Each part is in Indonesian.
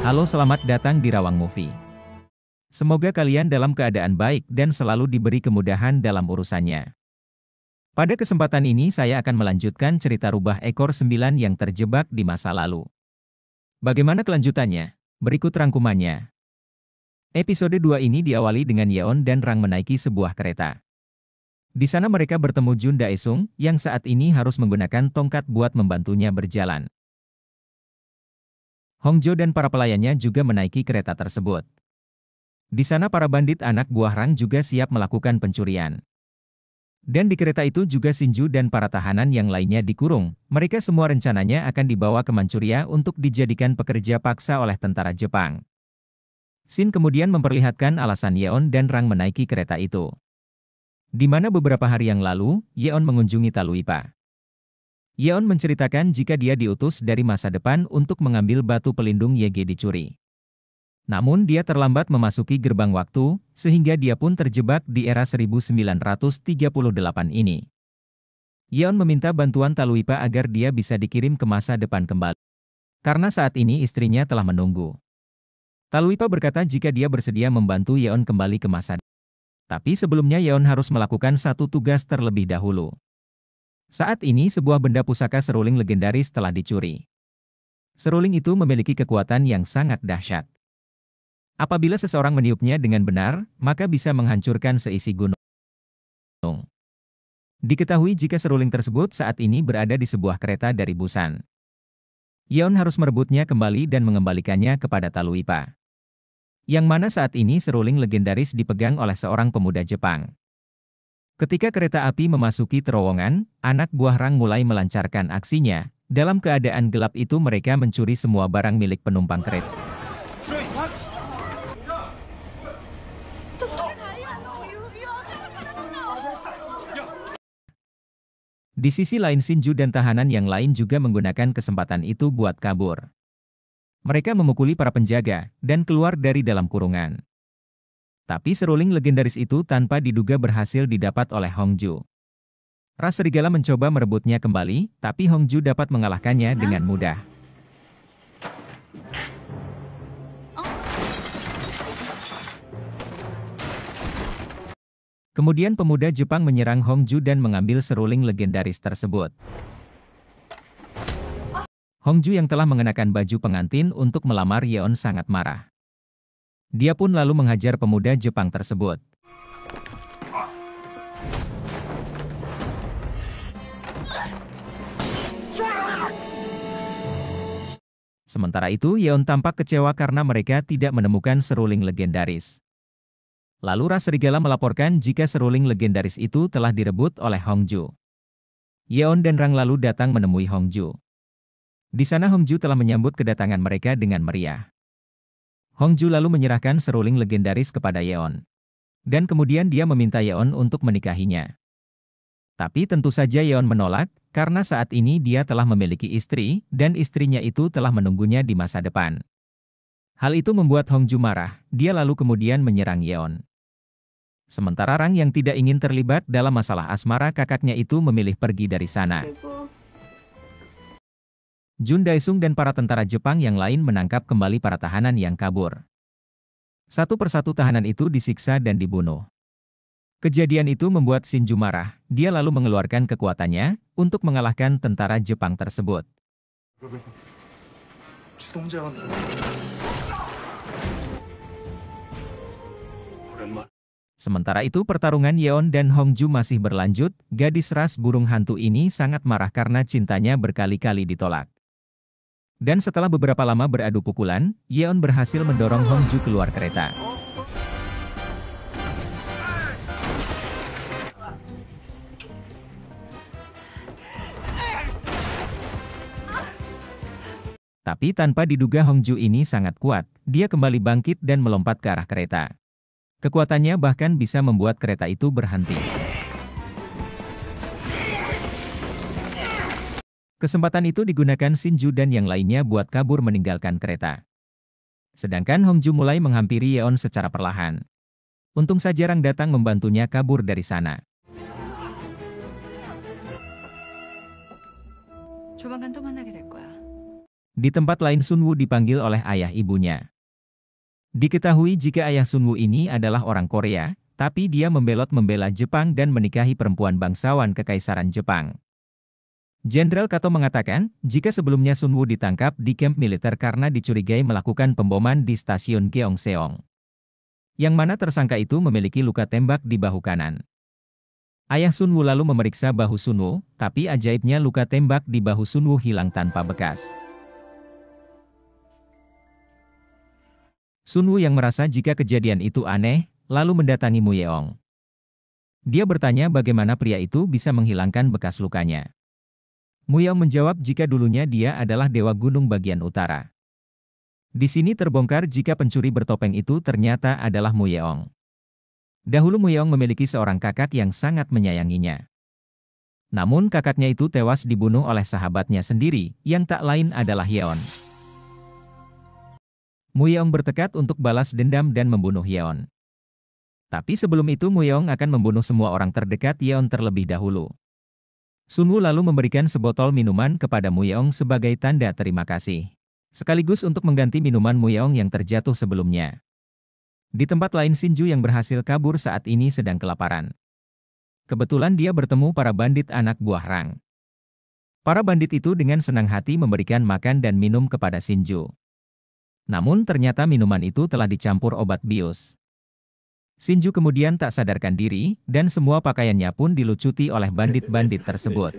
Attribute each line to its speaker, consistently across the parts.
Speaker 1: Halo, selamat datang di Rawang Movie. Semoga kalian dalam keadaan baik dan selalu diberi kemudahan dalam urusannya. Pada kesempatan ini saya akan melanjutkan cerita rubah ekor 9 yang terjebak di masa lalu. Bagaimana kelanjutannya? Berikut rangkumannya. Episode 2 ini diawali dengan Yeon dan Rang menaiki sebuah kereta. Di sana mereka bertemu Jun Daesung yang saat ini harus menggunakan tongkat buat membantunya berjalan. Hongjo dan para pelayannya juga menaiki kereta tersebut. Di sana para bandit anak buah Rang juga siap melakukan pencurian. Dan di kereta itu juga Shinju dan para tahanan yang lainnya dikurung. Mereka semua rencananya akan dibawa ke Manchuria untuk dijadikan pekerja paksa oleh tentara Jepang. Shin kemudian memperlihatkan alasan Yeon dan Rang menaiki kereta itu. Di mana beberapa hari yang lalu, Yeon mengunjungi Taluipa. Yeon menceritakan jika dia diutus dari masa depan untuk mengambil batu pelindung YG dicuri. Namun dia terlambat memasuki gerbang waktu, sehingga dia pun terjebak di era 1938 ini. Yeon meminta bantuan Taluipa agar dia bisa dikirim ke masa depan kembali. Karena saat ini istrinya telah menunggu. Taluipa berkata jika dia bersedia membantu Yeon kembali ke masa depan. Tapi sebelumnya Yeon harus melakukan satu tugas terlebih dahulu. Saat ini sebuah benda pusaka seruling legendaris telah dicuri. Seruling itu memiliki kekuatan yang sangat dahsyat. Apabila seseorang meniupnya dengan benar, maka bisa menghancurkan seisi gunung. Diketahui jika seruling tersebut saat ini berada di sebuah kereta dari Busan. Yeon harus merebutnya kembali dan mengembalikannya kepada Taluipa. Yang mana saat ini seruling legendaris dipegang oleh seorang pemuda Jepang. Ketika kereta api memasuki terowongan, anak buah Rang mulai melancarkan aksinya. Dalam keadaan gelap itu mereka mencuri semua barang milik penumpang kereta. Di sisi lain Shinju dan tahanan yang lain juga menggunakan kesempatan itu buat kabur. Mereka memukuli para penjaga dan keluar dari dalam kurungan. Tapi seruling legendaris itu tanpa diduga berhasil didapat oleh Hongju. Ras serigala mencoba merebutnya kembali, tapi Hongju dapat mengalahkannya dengan mudah. Kemudian pemuda Jepang menyerang Hongju dan mengambil seruling legendaris tersebut. Hongju yang telah mengenakan baju pengantin untuk melamar Yeon sangat marah. Dia pun lalu menghajar pemuda Jepang tersebut. Sementara itu Yeon tampak kecewa karena mereka tidak menemukan seruling legendaris. Lalu ras serigala melaporkan jika seruling legendaris itu telah direbut oleh Hongju. Yeon dan Rang lalu datang menemui Hongju. Di sana Hongju telah menyambut kedatangan mereka dengan meriah. Hongju lalu menyerahkan seruling legendaris kepada Yeon. Dan kemudian dia meminta Yeon untuk menikahinya. Tapi tentu saja Yeon menolak, karena saat ini dia telah memiliki istri, dan istrinya itu telah menunggunya di masa depan. Hal itu membuat Hongju marah, dia lalu kemudian menyerang Yeon. Sementara Rang yang tidak ingin terlibat dalam masalah asmara kakaknya itu memilih pergi dari sana. Jun Daesung dan para tentara Jepang yang lain menangkap kembali para tahanan yang kabur. Satu persatu tahanan itu disiksa dan dibunuh. Kejadian itu membuat Shinju marah, dia lalu mengeluarkan kekuatannya untuk mengalahkan tentara Jepang tersebut. Sementara itu pertarungan Yeon dan Hongju masih berlanjut, gadis ras burung hantu ini sangat marah karena cintanya berkali-kali ditolak. Dan setelah beberapa lama beradu pukulan, Yeon berhasil mendorong Hongju keluar kereta. Tapi tanpa diduga Hongju ini sangat kuat, dia kembali bangkit dan melompat ke arah kereta. Kekuatannya bahkan bisa membuat kereta itu berhenti. Kesempatan itu digunakan Shinju dan yang lainnya buat kabur meninggalkan kereta. Sedangkan Hongju mulai menghampiri Yeon secara perlahan. Untung saja Rang datang membantunya kabur dari sana.
Speaker 2: 조만간 또 만나게 될 거야.
Speaker 1: Di tempat lain Sunwoo dipanggil oleh ayah ibunya. Diketahui jika ayah Sunwoo ini adalah orang Korea, tapi dia membela Jepang dan menikahi perempuan bangsawan Kekaisaran Jepang. Jenderal Kato mengatakan, jika sebelumnya Sunwoo ditangkap di kamp militer karena dicurigai melakukan pemboman di stasiun Gyeongseong. Yang mana tersangka itu memiliki luka tembak di bahu kanan. Ayah Sunwoo lalu memeriksa bahu Sunwoo, tapi ajaibnya luka tembak di bahu Sunwoo hilang tanpa bekas. Sunwoo yang merasa jika kejadian itu aneh, lalu mendatangi Muyeong. Dia bertanya bagaimana pria itu bisa menghilangkan bekas lukanya. Muyeong menjawab jika dulunya dia adalah dewa gunung bagian utara. Di sini terbongkar jika pencuri bertopeng itu ternyata adalah Muyeong. Dahulu Muyeong memiliki seorang kakak yang sangat menyayanginya. Namun kakaknya itu tewas dibunuh oleh sahabatnya sendiri, yang tak lain adalah Yeon. Muyeong bertekad untuk balas dendam dan membunuh Yeon. Tapi sebelum itu Muyeong akan membunuh semua orang terdekat Yeon terlebih dahulu. Sunwoo lalu memberikan sebotol minuman kepada Muyeong sebagai tanda terima kasih. Sekaligus untuk mengganti minuman Muyeong yang terjatuh sebelumnya. Di tempat lain Shinju yang berhasil kabur saat ini sedang kelaparan. Kebetulan dia bertemu para bandit anak buah Rang. Para bandit itu dengan senang hati memberikan makan dan minum kepada Shinju. Namun ternyata minuman itu telah dicampur obat bius. Shinju kemudian tak sadarkan diri, dan semua pakaiannya pun dilucuti oleh bandit-bandit tersebut.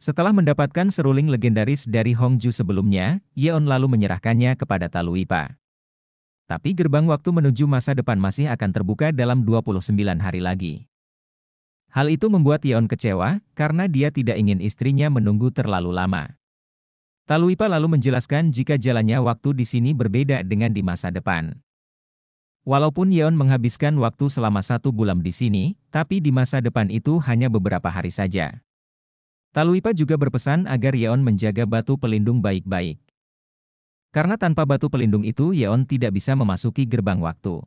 Speaker 1: Setelah mendapatkan seruling legendaris dari Hongju sebelumnya, Yeon lalu menyerahkannya kepada Taluipa. Tapi gerbang waktu menuju masa depan masih akan terbuka dalam 29 hari lagi. Hal itu membuat Yeon kecewa, karena dia tidak ingin istrinya menunggu terlalu lama. Taluipa lalu menjelaskan jika jalannya waktu di sini berbeda dengan di masa depan. Walaupun Yeon menghabiskan waktu selama 1 bulan di sini, tapi di masa depan itu hanya beberapa hari saja. Taluipa juga berpesan agar Yeon menjaga batu pelindung baik-baik. Karena tanpa batu pelindung itu Yeon tidak bisa memasuki gerbang waktu.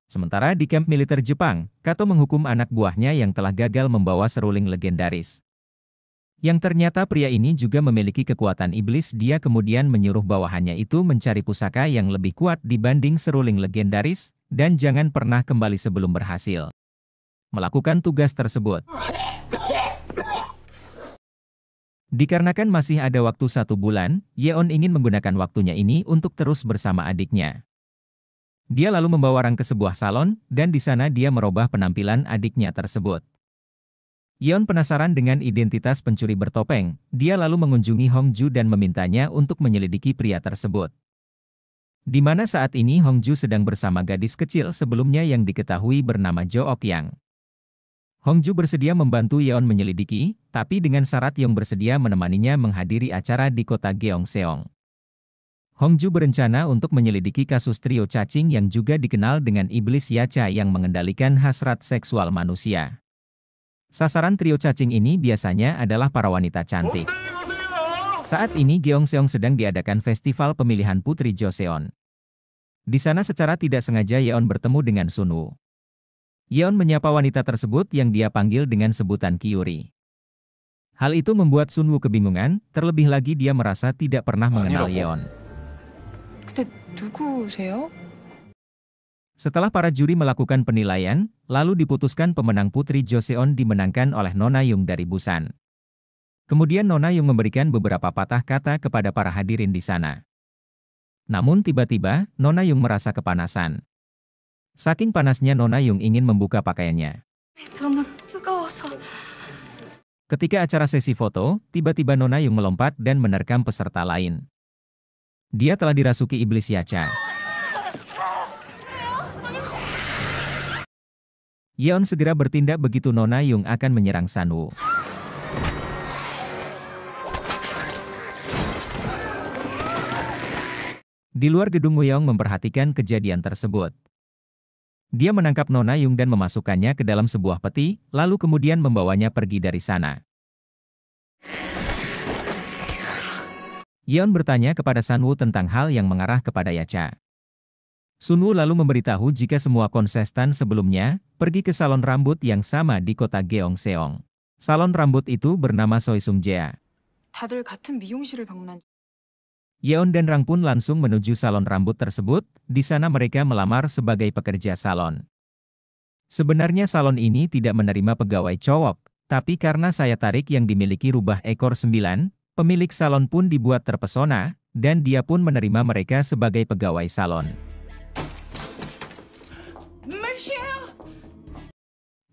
Speaker 1: Sementara di kamp militer Jepang, Kato menghukum anak buahnya yang telah gagal membawa seruling legendaris. Yang ternyata pria ini juga memiliki kekuatan iblis. Dia kemudian menyuruh bawahannya itu mencari pusaka yang lebih kuat dibanding seruling legendaris, dan jangan pernah kembali sebelum berhasil melakukan tugas tersebut. Dikarenakan masih ada waktu 1 bulan, Yeon ingin menggunakan waktunya ini untuk terus bersama adiknya. Dia lalu membawa Rang ke sebuah salon, dan di sana dia merubah penampilan adiknya tersebut. Yeon penasaran dengan identitas pencuri bertopeng, dia lalu mengunjungi Hongju dan memintanya untuk menyelidiki pria tersebut. Di mana saat ini Hongju sedang bersama gadis kecil sebelumnya yang diketahui bernama Jo Ok-yang. Hongju bersedia membantu Yeon menyelidiki, tapi dengan syarat Yeon bersedia menemaninya menghadiri acara di kota Gyeongseong. Hongju berencana untuk menyelidiki kasus trio cacing yang juga dikenal dengan iblis Yacha yang mengendalikan hasrat seksual manusia. Sasaran trio cacing ini biasanya adalah para wanita cantik. Saat ini Gyeongseong sedang diadakan festival pemilihan Putri Joseon. Di sana secara tidak sengaja Yeon bertemu dengan Sunwoo. Yeon menyapa wanita tersebut yang dia panggil dengan sebutan Kyuri. Hal itu membuat Sunwoo kebingungan, terlebih lagi dia merasa tidak pernah mengenal Yeon. Setelah para juri melakukan penilaian, lalu diputuskan pemenang Putri Joseon dimenangkan oleh Nona Yung dari Busan. Kemudian Nona Yung memberikan beberapa patah kata kepada para hadirin di sana. Namun tiba-tiba, Nona Yung merasa kepanasan. Saking panasnya Nona Yung ingin membuka pakaiannya. Ketika acara sesi foto, tiba-tiba Nona Yung melompat dan menerkam peserta lain. Dia telah dirasuki iblis Yacha. Yeon segera bertindak begitu Nona Yung akan menyerang Sunwoo. Di luar gedung Muyeong memperhatikan kejadian tersebut. Dia menangkap Nona Yung dan memasukkannya ke dalam sebuah peti, lalu kemudian membawanya pergi dari sana. Yeon bertanya kepada Sunwoo tentang hal yang mengarah kepada Yacha. Sunwoo lalu memberitahu jika semua kontestan sebelumnya pergi ke salon rambut yang sama di kota Gyeongseong. Salon rambut itu bernama Choi Sung Jea.
Speaker 2: 다들 같은 미용실을 방문한
Speaker 1: Yeon dan Rang pun langsung menuju salon rambut tersebut, di sana mereka melamar sebagai pekerja salon. Sebenarnya salon ini tidak menerima pegawai cowok, tapi karena saya tarik yang dimiliki rubah ekor 9, pemilik salon pun dibuat terpesona, dan dia pun menerima mereka sebagai pegawai salon.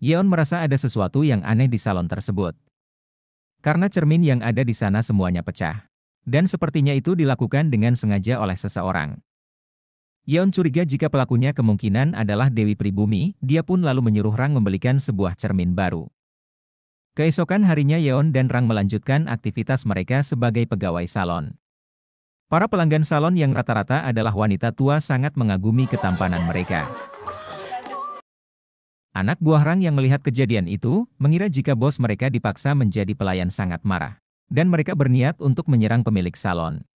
Speaker 1: Yeon merasa ada sesuatu yang aneh di salon tersebut. Karena cermin yang ada di sana semuanya pecah. Dan sepertinya itu dilakukan dengan sengaja oleh seseorang. Yeon curiga jika pelakunya kemungkinan adalah Dewi Pribumi, dia pun lalu menyuruh Rang membelikan sebuah cermin baru. Keesokan harinya Yeon dan Rang melanjutkan aktivitas mereka sebagai pegawai salon. Para pelanggan salon yang rata-rata adalah wanita tua sangat mengagumi ketampanan mereka. Anak buah Rang yang melihat kejadian itu, mengira jika bos mereka dipaksa menjadi pelayan sangat marah. Dan mereka berniat untuk menyerang pemilik salon.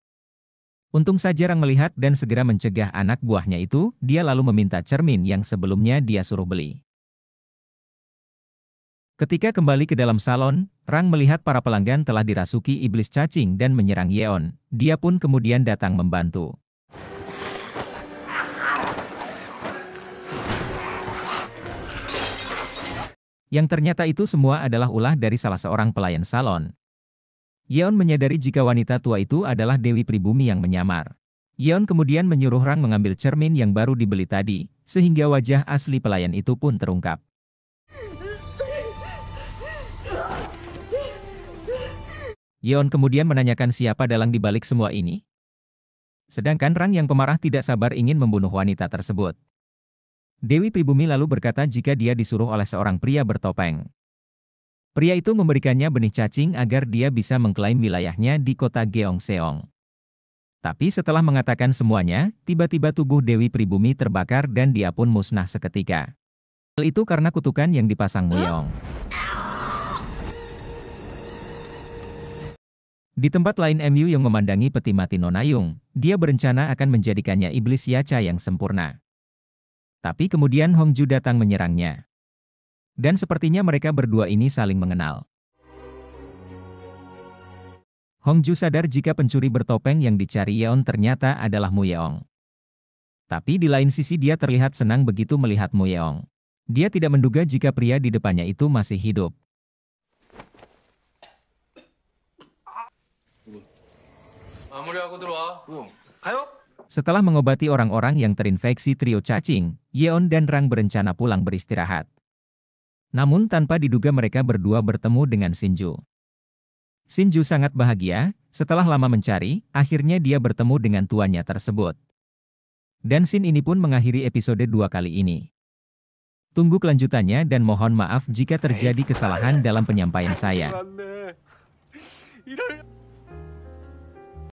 Speaker 1: Untung saja Rang melihat dan segera mencegah anak buahnya itu, dia lalu meminta cermin yang sebelumnya dia suruh beli. Ketika kembali ke dalam salon, Rang melihat para pelanggan telah dirasuki iblis cacing dan menyerang Yeon. Dia pun kemudian datang membantu. Yang ternyata itu semua adalah ulah dari salah seorang pelayan salon. Yeon menyadari jika wanita tua itu adalah Dewi Pribumi yang menyamar. Yeon kemudian menyuruh Rang mengambil cermin yang baru dibeli tadi, sehingga wajah asli pelayan itu pun terungkap. Yeon kemudian menanyakan siapa dalang di balik semua ini. Sedangkan Rang yang pemarah tidak sabar ingin membunuh wanita tersebut. Dewi Pribumi lalu berkata jika dia disuruh oleh seorang pria bertopeng. Pria itu memberikannya benih cacing agar dia bisa mengklaim wilayahnya di kota Gyeongseong. Tapi setelah mengatakan semuanya, tiba-tiba tubuh Dewi Pribumi terbakar dan dia pun musnah seketika. Hal itu karena kutukan yang dipasang Muyeong. Di tempat lain MU yang memandangi peti mati Nonayung, dia berencana akan menjadikannya iblis Yacha yang sempurna. Tapi kemudian Hongju datang menyerangnya. Dan sepertinya mereka berdua ini saling mengenal. Hongju sadar jika pencuri bertopeng yang dicari Yeon ternyata adalah Muyeong. Tapi di lain sisi dia terlihat senang begitu melihat Muyeong. Dia tidak menduga jika pria di depannya itu masih hidup. Setelah mengobati orang-orang yang terinfeksi trio cacing, Yeon dan Rang berencana pulang beristirahat. Namun tanpa diduga mereka berdua bertemu dengan Shinju. Shinju sangat bahagia, setelah lama mencari, akhirnya dia bertemu dengan tuannya tersebut. Dan scene ini pun mengakhiri episode 2 kali ini. Tunggu kelanjutannya dan mohon maaf jika terjadi kesalahan dalam penyampaian saya.